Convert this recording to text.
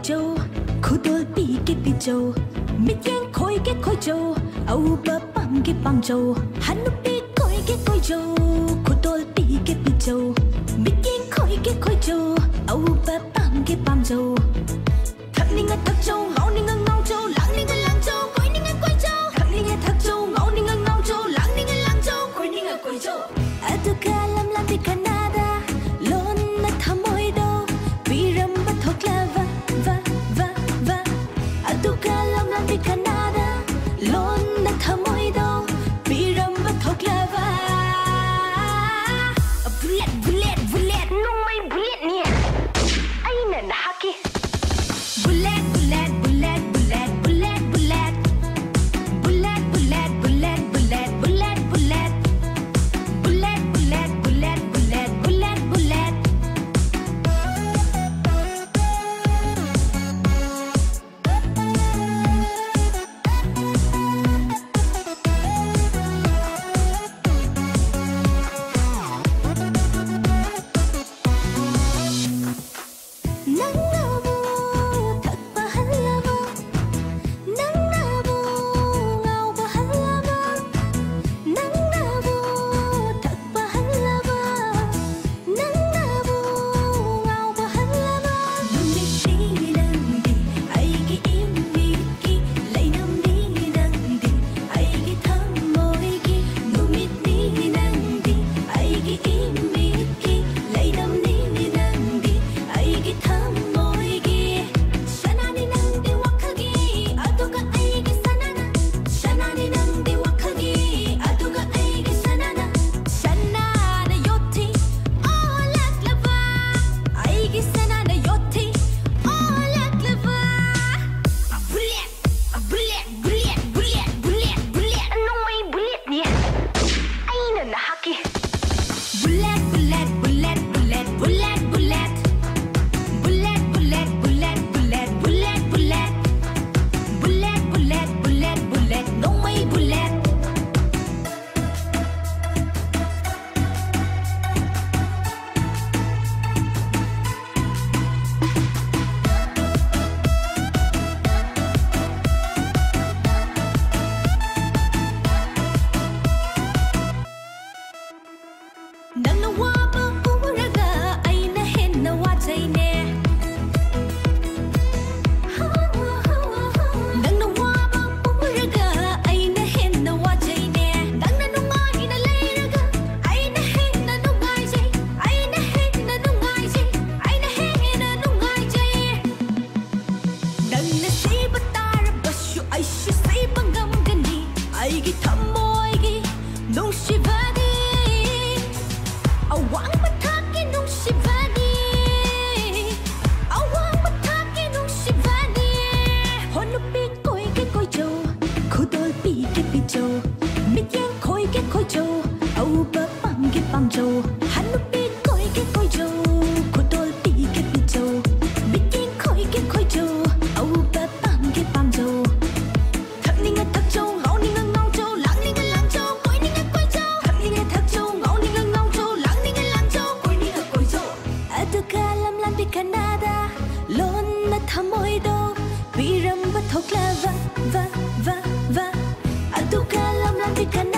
châu khu đôi bi châu mít yang khôi châu âu bờ băng châu hắn núp bi khôi châu khu đôi bi châu mít yang khôi châu âu bờ băng châu thật ninh ngất thật châu ngau ninh ngau châu lắng ninh lăng châu quay ninh quay châu thật ninh thật châu ngau ninh ngau châu lắng ninh lăng châu quay ninh quay châu aduka lam di Canada lon na thamoy do piram ba thokla va aduka lam di Canada lon na thamoy do piram ba thokla va bullet nung may bullet niya ay na nahaki bullet Canada lon na thamoy do piram ba thokla va aduka lam di Canada